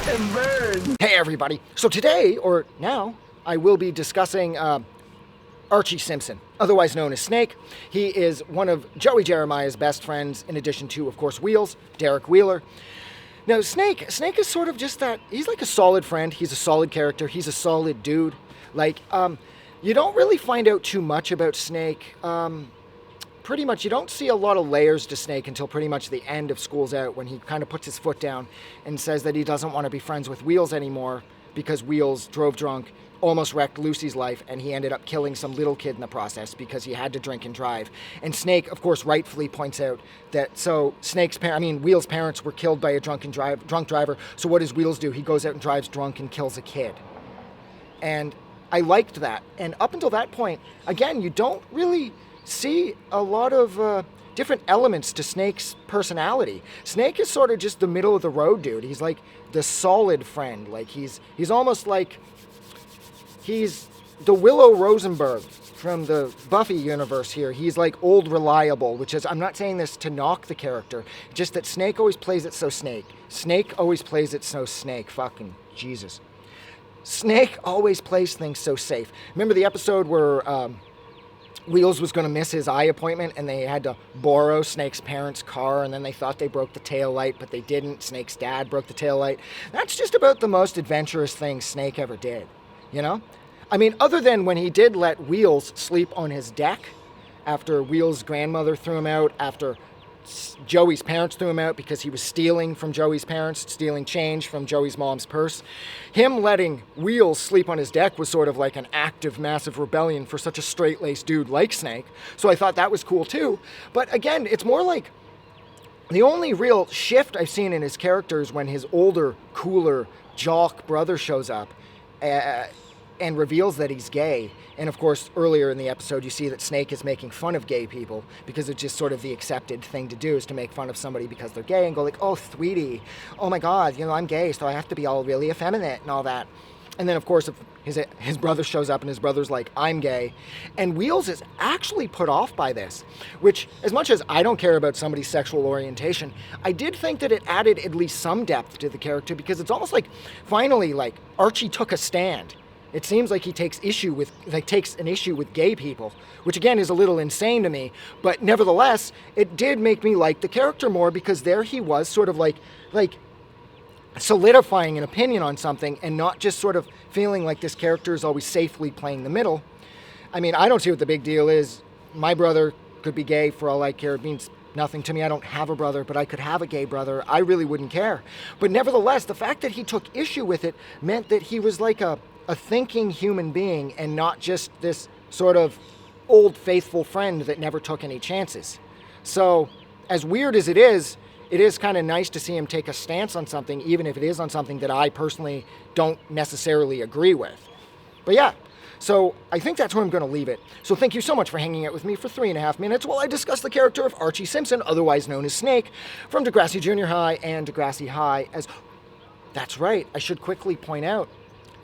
and burn. Hey everybody, so today, or now, I will be discussing Archie Simpson, otherwise known as Snake. He is one of Joey Jeremiah's best friends, in addition to, of course, Wheels, Derek Wheeler. Now, Snake is sort of just that, he's like a solid friend, he's a solid character, he's a solid dude. Like, you don't really find out too much about Snake. Pretty much, you don't see a lot of layers to Snake until pretty much the end of School's Out, when he kind of puts his foot down and says that he doesn't want to be friends with Wheels anymore because Wheels drove drunk, almost wrecked Lucy's life, and he ended up killing some little kid in the process because he had to drink and drive. And Snake, of course, rightfully points out that, so Wheels' parents were killed by a drunk driver, so what does Wheels do? He goes out and drives drunk and kills a kid. And I liked that. And up until that point, again, you don't really see a lot of different elements to Snake's personality. Snake is sort of just the middle of the road dude. He's like the solid friend. Like he's almost like he's the Willow Rosenberg from the Buffy universe here. He's like old reliable, which is, I'm not saying this to knock the character, just that Snake always plays it so Snake. Snake always plays it so Snake. Fucking Jesus. Snake always plays things so safe. Remember the episode where Wheels was going to miss his eye appointment and they had to borrow Snake's parents' car, and then they thought they broke the taillight, but they didn't. Snake's dad broke the taillight. That's just about the most adventurous thing Snake ever did, you know? I mean, other than when he did let Wheels sleep on his deck after Wheels' grandmother threw him out, after Joey's parents threw him out because he was stealing from Joey's parents, stealing change from Joey's mom's purse. Him letting Wheels sleep on his deck was sort of like an act of massive rebellion for such a straight-laced dude like Snake. So I thought that was cool too. But again, it's more like the only real shift I've seen in his character is when his older, cooler, jock brother shows up and reveals that he's gay. And of course, earlier in the episode, you see that Snake is making fun of gay people because it's just sort of the accepted thing to do, is to make fun of somebody because they're gay and go like, oh, sweetie, oh my God, you know, I'm gay, so I have to be all really effeminate and all that. And then, of course, his brother shows up and his brother's like, I'm gay. And Wheels is actually put off by this, which, as much as I don't care about somebody's sexual orientation, I did think that it added at least some depth to the character, because it's almost like, finally, like, Archie took a stand. It seems like he takes an issue with gay people, which again is a little insane to me, but nevertheless, it did make me like the character more, because there he was sort of like solidifying an opinion on something and not just sort of feeling like this character is always safely playing the middle. I mean, I don't see what the big deal is. My brother could be gay for all I care. It means nothing to me. I don't have a brother, but I could have a gay brother. I really wouldn't care. But nevertheless, the fact that he took issue with it meant that he was like a thinking human being and not just this sort of old faithful friend that never took any chances. So, as weird as it is kind of nice to see him take a stance on something, even if it is on something that I personally don't necessarily agree with. But yeah, so I think that's where I'm going to leave it. So thank you so much for hanging out with me for 3.5 minutes while I discuss the character of Archie Simpson, otherwise known as Snake, from Degrassi Junior High and Degrassi High. That's right, I should quickly point out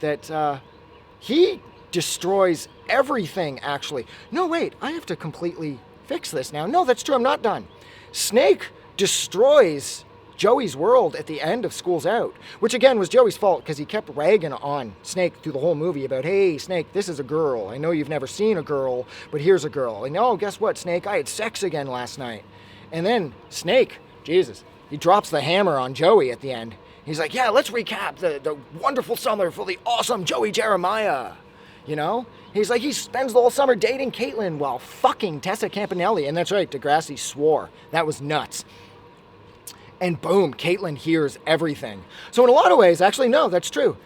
that he destroys everything, actually. No, wait, I have to completely fix this now. No, that's true, I'm not done. Snake destroys Joey's world at the end of School's Out, which again was Joey's fault, because he kept ragging on Snake through the whole movie about, hey, Snake, this is a girl. I know you've never seen a girl, but here's a girl. And oh, guess what, Snake? I had sex again last night. And then Snake, Jesus, he drops the hammer on Joey at the end. He's like, yeah, let's recap the wonderful summer for the awesome Joey Jeremiah. You know? He's like, he spends the whole summer dating Caitlin while fucking Tessa Campanelli. And that's right, Degrassi swore. That was nuts. And boom, Caitlin hears everything. So in a lot of ways, actually, no, that's true.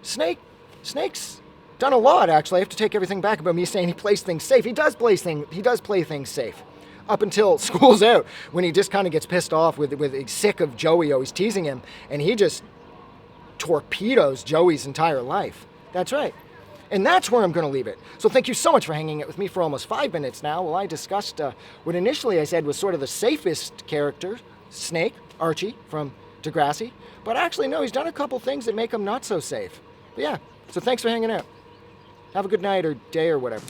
Snake's done a lot, actually. I have to take everything back about me saying he plays things safe. He does play things safe. Up until School's Out, when he just kind of gets pissed off with he's sick of Joey always teasing him, and he just torpedoes Joey's entire life. That's right. And that's where I'm going to leave it. So thank you so much for hanging out with me for almost 5 minutes now while I discussed what initially I said was sort of the safest character, Snake, Archie, from Degrassi. But actually, no, he's done a couple things that make him not so safe. But yeah, so thanks for hanging out. Have a good night or day or whatever.